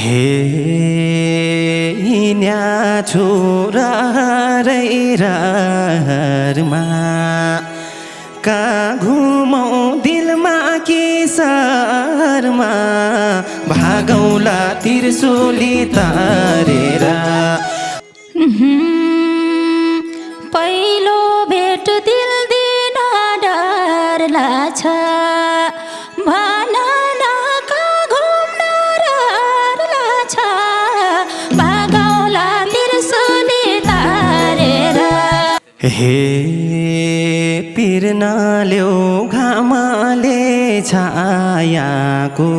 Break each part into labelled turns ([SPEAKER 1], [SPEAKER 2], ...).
[SPEAKER 1] हे हिँड्या छोरा रैरमा कहाँ घुमौँ दिलमा के शरमा भागौँला त्रिशूली तारेर
[SPEAKER 2] पहिलो भेट दिल दिन डर लाग्छ भन न कहाँ घुम्न डर लाग्छ भागौँला त्रिशूली तारेर
[SPEAKER 1] हे पिर्नाल्यो घामले छायाको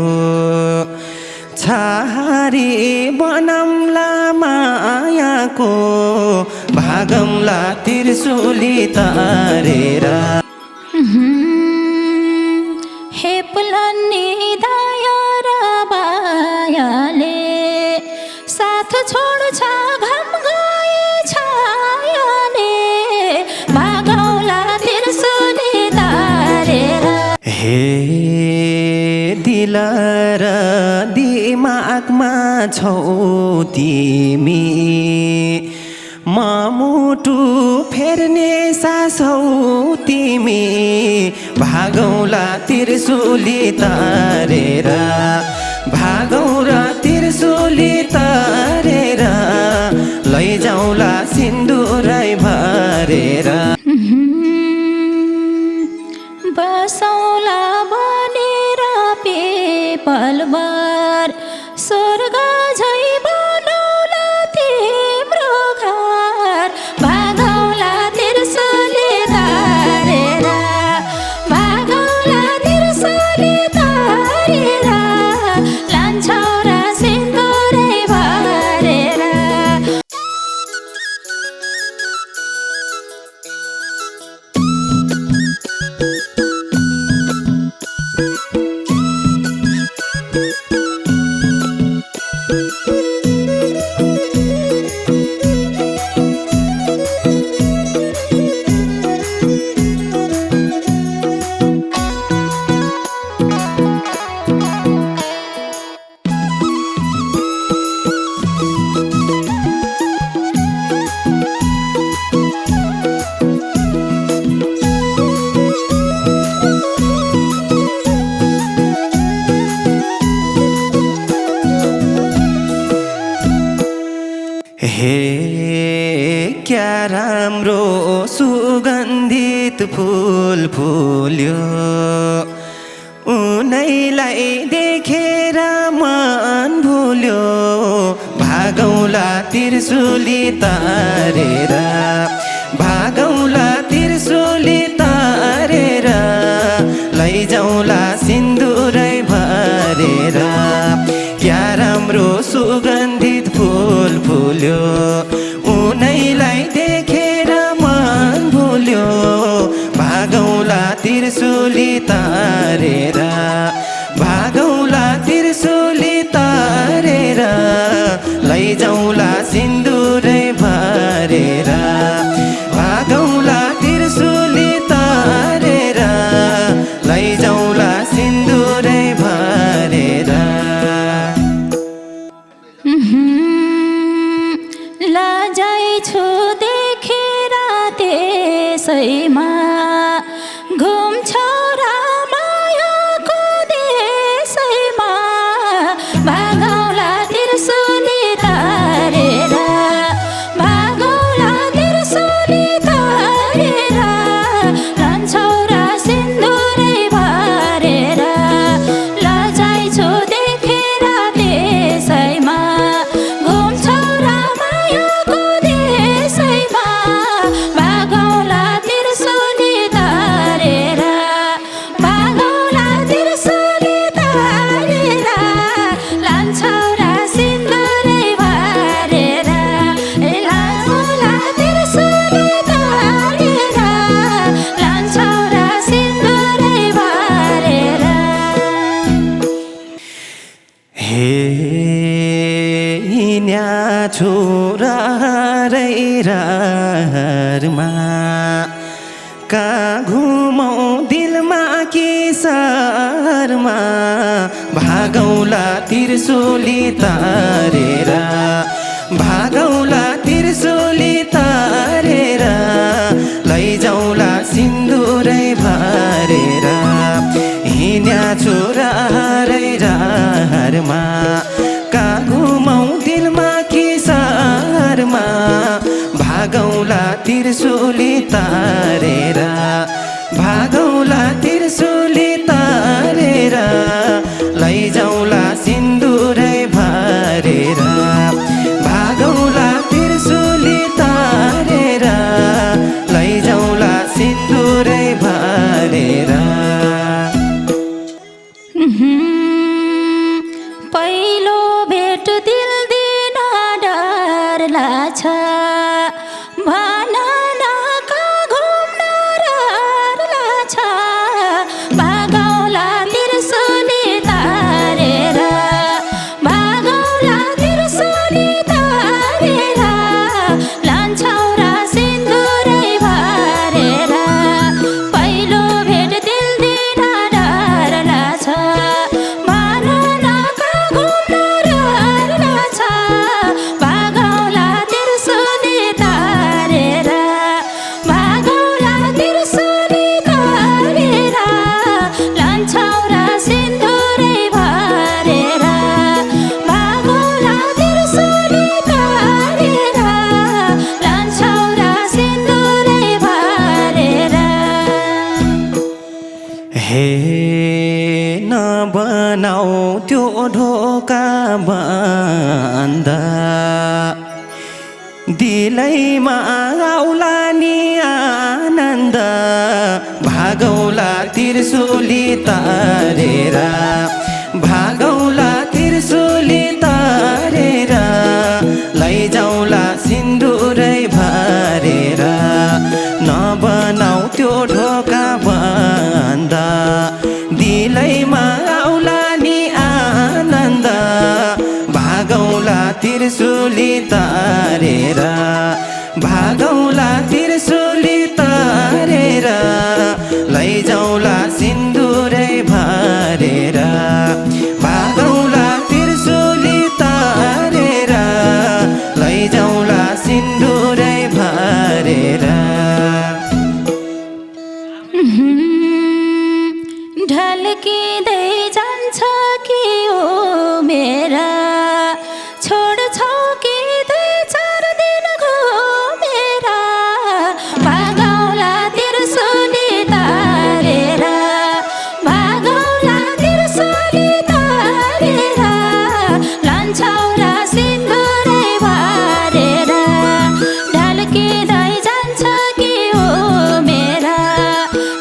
[SPEAKER 1] छहारी बनौँला मायाको भागौँला त्रिशूली तारेर
[SPEAKER 2] हेप्लन्नी दया र मायाले साथ छोड्छ घम गए छायाले भागौँला त्रिशूली तारेर
[SPEAKER 1] हे दिल र दिमागमा छौ तिमी म मुटु फेर्ने सासौ तिमी भागौँला त्रिशूली तारेर भागौँला त्रिशूली तारेर लैजाउँला सिन्दुरै भरेर
[SPEAKER 2] बसौँला बनेर पेपलबर स्वर्ग झै बनौँला तिम्रो घर भागौँला त्रिशूली तारेर भागौँला त्रिशूली तारेर लान्छौ र सिन्दुरै भरेर
[SPEAKER 1] हे क्या राम्रो सुगन्धित फुल फुल्यो उनैलाई देखेर मन भुल्यो भागौँला त्रिशूली तारेर भागौँला त्रिशूली तारेर लैजाउँला सिन्दुरै भरेर क्या राम्रो सुगन्धित फुल फुल्यो उनैलाई देखेर मन भुल्यो भागौँला त्रिशूली तारेर भागौँला त्रिशूली तारेर लैजाउँला सिन्दुरै भरेर भागौँला त्रिशूली तारेर लैजाउँला सिन्दुरै भरेर
[SPEAKER 2] लजाइछु देखेर त्यसैमा घुम्छौ र मायाको देशैमा भागौँला त्रिशूली तारेर भागौँला त्रिशूली तारेर लान्छौ र सिन्दुरै भरेर लजाइछु देखेर त्यसैमा घुम्छौ र मायाको देशैमा भागौँला त्रिशूली तारेर भागौँला त्रिशूली तारेर लान्छौ र सिन्दुरै भरेर लान्छौला त्रिशूली तारेर लान्छौ र सिन्दुरै भरेर
[SPEAKER 1] हे हिँड्या छोरा रैरमा कहाँ घुमौँ दिलमा के शरमा भागौँला त्रिशूली त्रिशूली तारेर भागौला त्रिशूली तारेर लैजाउला सिन्दुरै भरेर हिँड्या छोरा हरै रहरमा कहाँ घुमाउ दिलमा कि सहरमा भागौला त्रिशूली तारेर भागौला त्रिशूली तारेर लैजाउला सिन्दुरै भरेर भागौला त्रिशूली तारेर लैजाउला सिन्दुरै भरेर
[SPEAKER 2] पहिलो भेट दिल दिन डर लाग्छ भन न कहाँ घुम्न रहर लाग्छ भागौला त्रिशूली तारेर भागौला त्रिशूली तारेर लान्छौ र सिन्दुरै भरेर पहिलो भेट दिल दिन डर लाग्छ भन न कहाँ घुम्न रहर लाग्छ भागौला त्रिशूली तारेर भागौला त्रिशूली तारेर लान्छौ र सिन्दुरै भरेर भागौला त्रिशूली तारेर लान्छौ र सिन्दुरै भरेर
[SPEAKER 1] हे नबनाऊ त्यो ढोका बन्द दिलैमा आउला नि आनन्द भागौला त्रिशूली तारेर भागौला त्रिशूली तारेर लैजाउला सिन्दुरै भरेर नबनाऊ त्यो ढोका बन्द दिलैमा आउला नि आनन्द भागौला त्रिशूली तारेर भागौला त्रिशूली तारेर लैजाउला सिन्दुरै भरेर भागौला त्रिशूली तारेर लैजाउला सिन्दुरै भरेर
[SPEAKER 2] ढल्किँदै जान्छ कि ओ मेरा छोड्छौ कि 2-4 दिन घुमेर भागौला त्रिशूली तारेर भागौला त्रिशूली तारेर लान्छौ र सिन्दुरै भरेर ढल्किँदै जान्छ कि ओ मेरा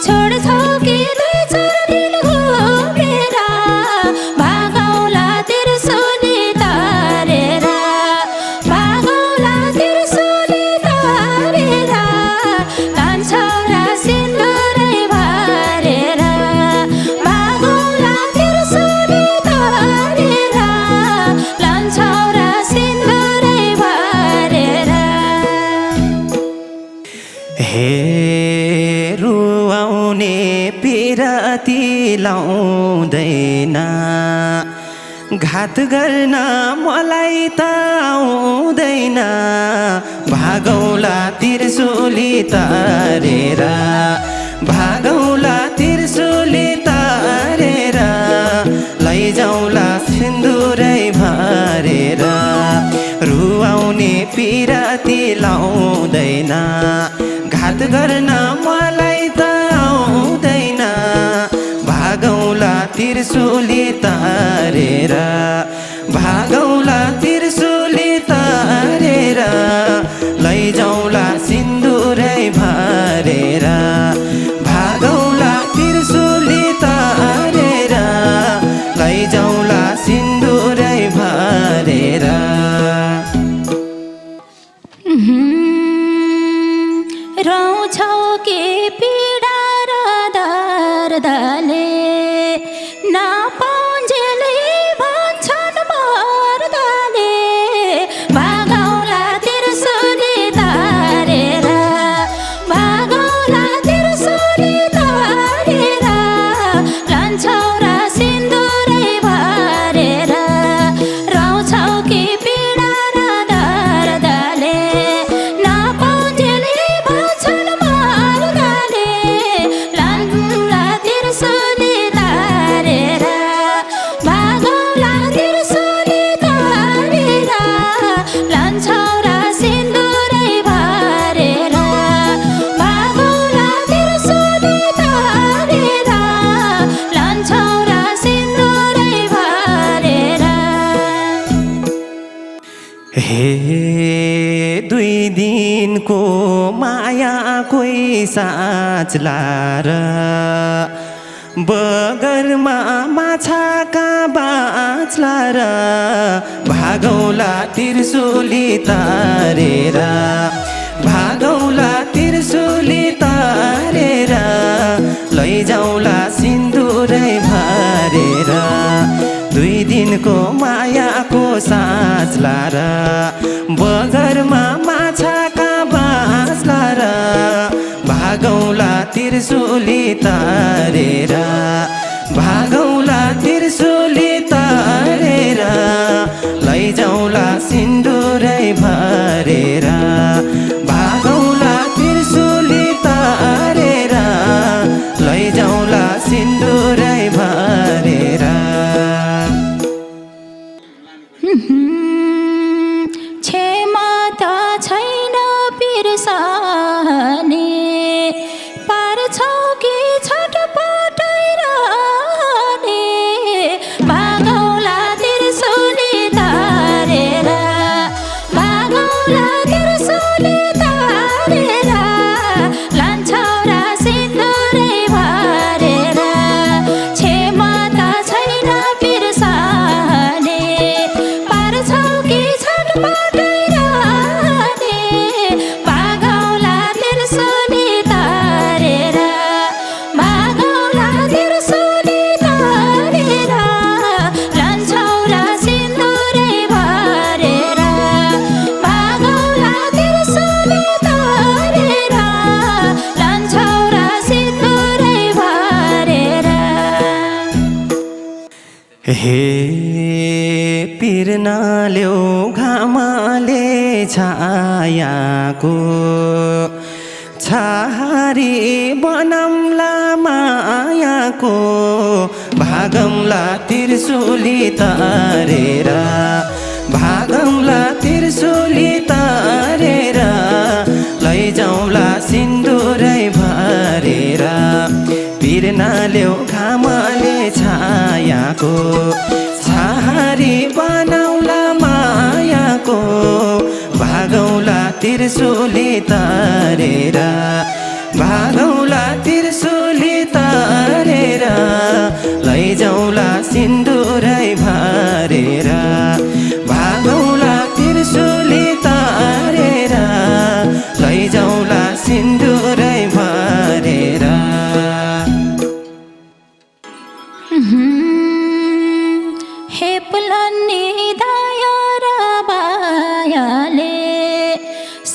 [SPEAKER 2] छोड्छौ कि 2-4 दिन घुमेर भागौला त्रिशूली तारेर भागौला त्रिशूली तारेर लान्छौ र सिन्दुरै भरेर भागौला त्रिशूली तारेर लान्छौ र सिन्दुरै भरेर
[SPEAKER 1] हे रुवाउने पिराती लाउँदैन घात गर्न मलाई त आउँदैन भागौला त्रिशूली तारेर भागौला त्रिशूली तारेर लैजाउला सिन्दुरै भरेर रुवाउने पिराती लाउँदैन घात गर्न मलाई त आउँदैन भागौला त्रिशूली तारेर भागौला त्रिशूली तारेर लैजाउला सिन्दुरै भरेर भागौला त्रिशूली तारेर लैजाउला सिन्दुरै भरेर
[SPEAKER 2] रौछौ कि पीडा र दर्दले नपाउन्जेलै भन्छन्
[SPEAKER 1] हे 2 दिनको माया कोही साँचला र बगरमा माछाका बाँच्ला र भागौला त्रिशुली तारेर भागौला त्रिशुली तारेर लैजाउला सिन्दुरै भरेर 2 दिनको मायाको साँचला र बगरमा माछाका बाँच्ला र भागौला त्रिशुली तारेर भागौला त्रिशुली तारेर लैजाउला सिन्दुरै भरेर भागौला त्रिशुली तारेर लैजाउला सिन्दुरै भरेर
[SPEAKER 2] क्षमा त छैन बिर्सने पार्छौ कि छटपटाइरहने भागौला त्रिशुली तारेर भागौला त्रिशुली तारेर लान्छौ र सिन्दुरै भरेर क्षमा त छैन बिर्सने पार्छौ कि छटपटाइरहने भागौला त्रिशुली तारेर भागौला त्रिशुली तारेर लान्छौ र सिन्दुरै भरेर भागौला त्रिशुली तारेर लान्छौ र सिन्दुरै भरेर
[SPEAKER 1] हे पिर्नाल्यो घामले छायाको छहारी बनौला मायाको भागौला त्रिशुली तारेर भागौला त्रिशुली तारेर लैजाउला सिन्दुरै भरेर पिर्नाल्यो घामले छायाको छहारी बनौला मायाको भागौला त्रिशुली तारेर भागौला त्रिशुली तारेर लैजाउला सिन्दुरै भरेर भागौला त्रिशुली तारेर लैजाउला सिन्दुरै भरेर
[SPEAKER 2] हेप्लन्नी दया र मायाले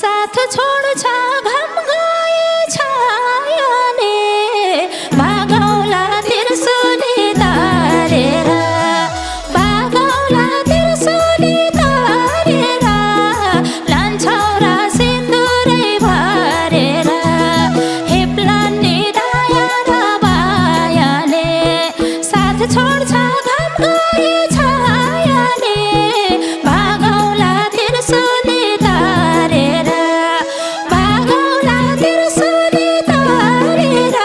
[SPEAKER 2] साथ छोड्छ घाम गए छायाले भागौला त्रिशुली तारेर भागौला त्रिशुली तारेर लान्छौ र सिन्दुरै भरेर हेप्लन्नी दया र मायाले साथ छोड्छ घाम गए छायाले भागौला त्रिशुली तारेर भागौला त्रिशुली तारेर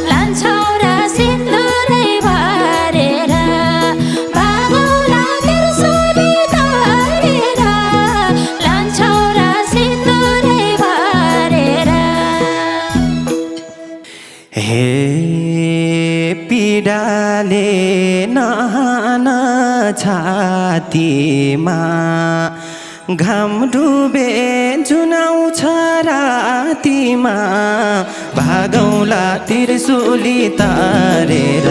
[SPEAKER 2] लान्छौ र सिन्दुरै भरेर भागौला त्रिशुली तारेर लान्छौ र सिन्दुरै भरेर
[SPEAKER 1] हे पीडाले नहान छातीमा घाम डुबे जुनाउँछ रातीमा भागौला त्रिशुली तारेर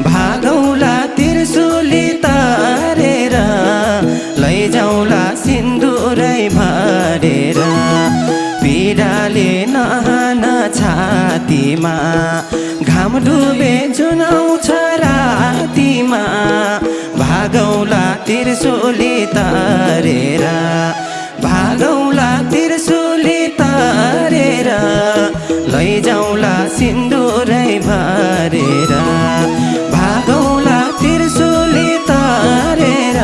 [SPEAKER 1] भागौला त्रिशुली तारेर लैजाउला सिन्दुरै भरेर पीडाले नहान छातीमा घाम डुबे जुनाउँछ रातीमा भागौला त्रिशुली तारेर भागौला त्रिशुली तारेर लैजाउला सिन्दुरै भरेर भागौला त्रिशुली तारेर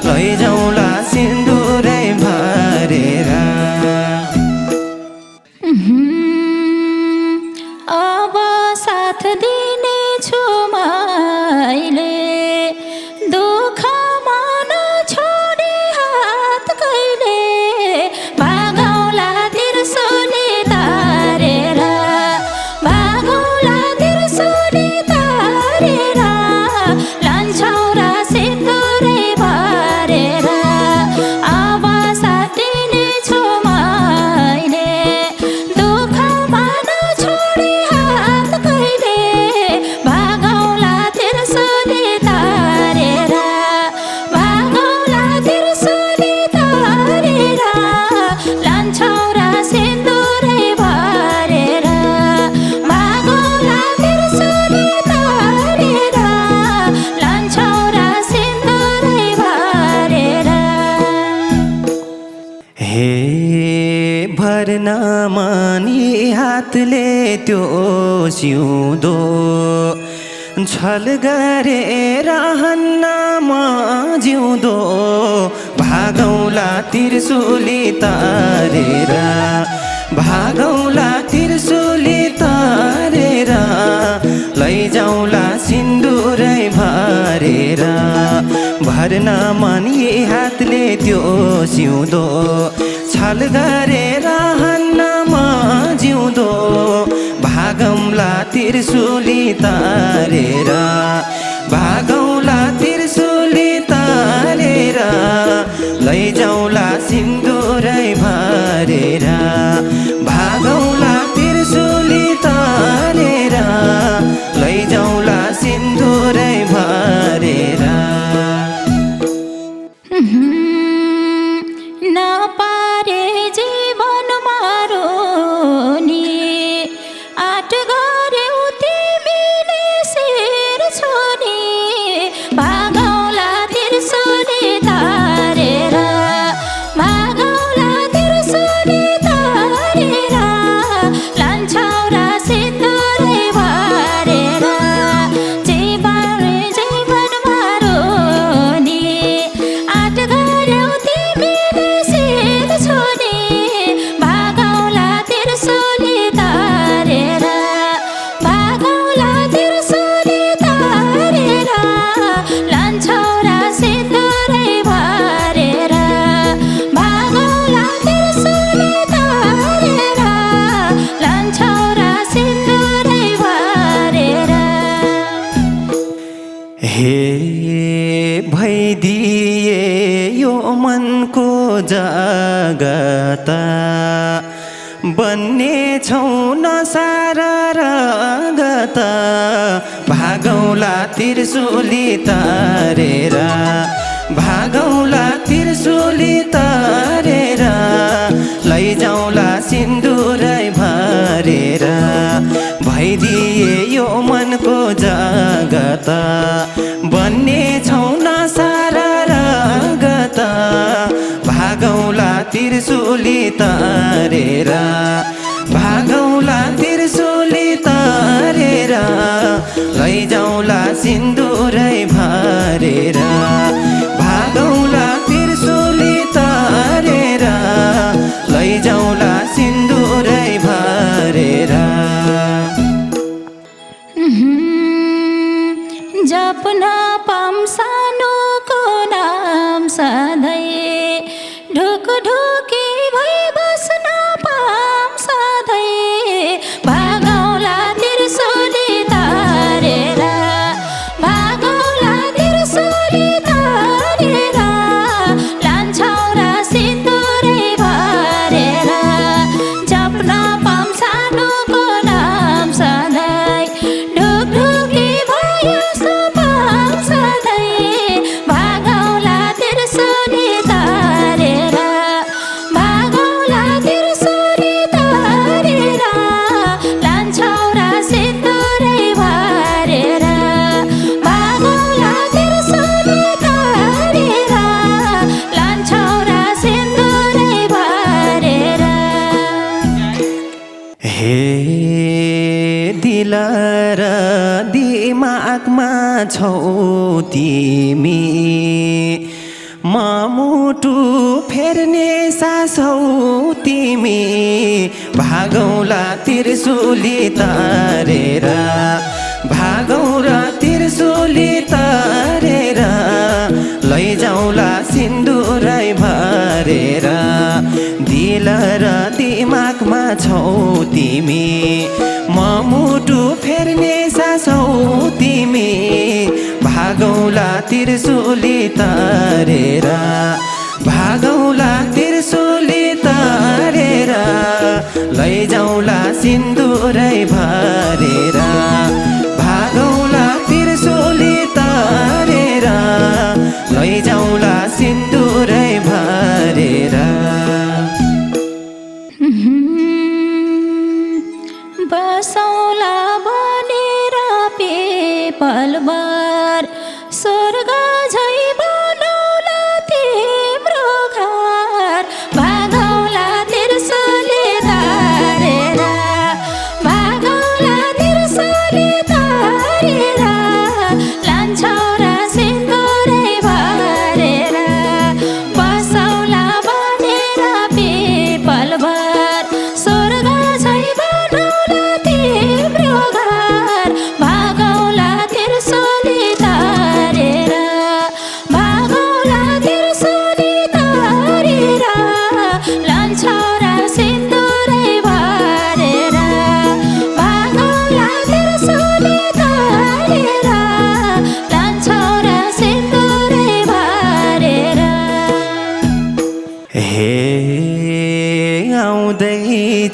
[SPEAKER 1] लैजाउला सिन्दुरै भरेर
[SPEAKER 2] अब साथ दिने छु मैले दुःख मन छोडी
[SPEAKER 1] हातले त्यो सिउँदो छल गरेर हन्नाम जिउँदो भागौला त्रिशूली तारेर भागौला त्रिशूली तारेर लैजाउला सिन्दुरै भरेर भर्न मन यी हातले त्यो सिउँदो छल गरेर हन्नाम जिउँदो भागौला त्रिशूली तारेर भागौला त्रिशूली तारेर लैजाउला सिन्दुरै भरेर भागौला त्रिशूली तारेर लैजाउला सिन्दुरै भरेर
[SPEAKER 2] नपारे जीवन मारो नि आट गर्यौ तिमीले शिर छोनी भागौला त्रिशूली तारेर भागौला त्रिशूली तारेर लान्छौरा सिन्दुरै भरेर जीवन मारो नि आट गर्यौ तिमीले शिर छोनी भागौला त्रिशूली तारेर भागौला त्रिशूली तारेर लान्छौरा सिन्दुरै भरेर भागौला त्रिशूली तारेर लान्छौरा सिन्दुरै भरेर
[SPEAKER 1] हे भइदिए यो मनको जगता बन्ने छौ नसारा रगत भागौला त्रिशूली तारेर भागौला त्रिशूली तारेर लैजाउला सिन्दुरै भरेर भइदिए यो मनको जगत बन्ने छौ नसारा रगत भागौला त्रिशूली तारेर भागौला त्रिशूली तारेर लैजाउला सिन्दुरै भरेर भागौला त्रिशूली तारेर लैजाउला सिन्दुरै भरेर
[SPEAKER 2] जपन पाम सानोको नाम सधैँ ढुकढुकी भई बस्न पाम सधैँ भागौला त्रिशूली तारेर भागौला त्रिशूली तारेर लान्छौरा सिन्दुरै भरेर जप्न पाम सानोको नाम सधैँ ढुकढुकी भई पाम सधैँ भागौला त्रिशूली तारेर भागौला त्रिशूली तारेर लान्छौरा सिन्दुरै भरेर भागौला त्रिशूली तारेर लान्छौरा सिन्दुरै भरेर
[SPEAKER 1] हे दिल र दिमागमा छौ तिमी म मुटु फेर्ने सासौ तिमी भागौला त्रिशूली तारेर भागौला त्रिशूली तारेर लैजाउला सिन्दुरै भरेर दिल र दिमागमा छौ तिमी म मुटु फेर्ने सासौ तिमी भागौला त्रिशूली तारेर भागौला त्रिशूली तारेर लैजाउला सिन्दुरै भरेर भागौला त्रिशूली तारेर लैजाउला सिन्दुरै भरेर
[SPEAKER 2] बसौला बनेर पेपलबर स्वर्ग झै बनौला तिम्रो घर भागौला त्रिशूली तारेर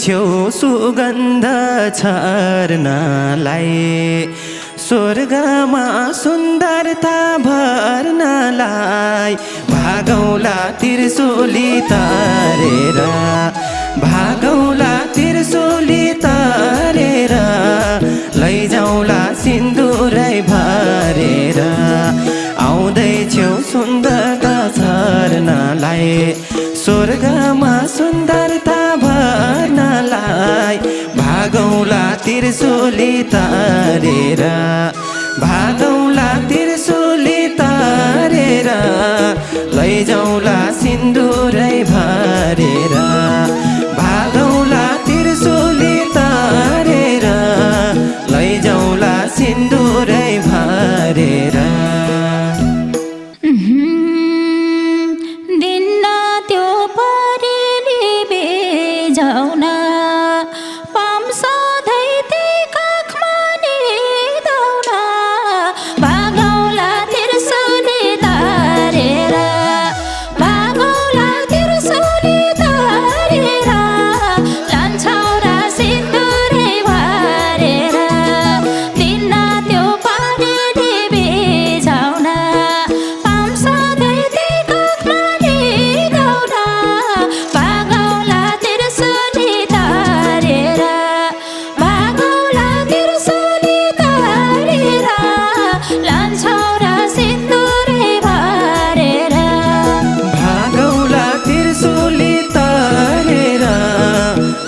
[SPEAKER 1] छेउ सुगन्ध छर्नलाई स्वर्गमा सुन्दरता भर्नलाई भागौला त्रिशूली तारेर भागौला त्रिशूली तारेर लैजाउला सिन्दुरै भरेर आउँदैछौ सुन्दरता छर्नलाई स्वर्गमा सुन्दरता भर्नलाई भागौला त्रिशूली तारेर भागौला त्रिशूली तारेर लैजाउला सिन्दुरै भरेर भागौला त्रिशूली तारेर लैजाउला सिन्दुरै भरेर
[SPEAKER 2] दिन्न त्यो परेली बेजाउन पाम सधैँ त्यही काखमा निदाउन भागौला त्रिशूली तारेर भागौला त्रिशूली तारेर लान्छौ र सिन्दुरै भरेर दिन्न त्यो परेली बेजाउन पाम सधैँ त्यही काखमा निदाउन भागौला त्रिशूली तारेर भागौला त्रिशूली तारेर लान्छौ र सिन्दुरै भरेर
[SPEAKER 1] भागौला त्रिशूली तारेर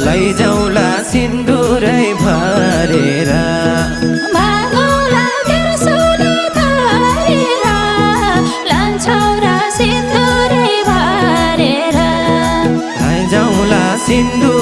[SPEAKER 1] लैजाउला सिन्दुरै भरेर
[SPEAKER 2] भागौला त्रिशूली तारेर लान्छौ र सिन्दुरै भरेर
[SPEAKER 1] लैजाउला सिन्दुरै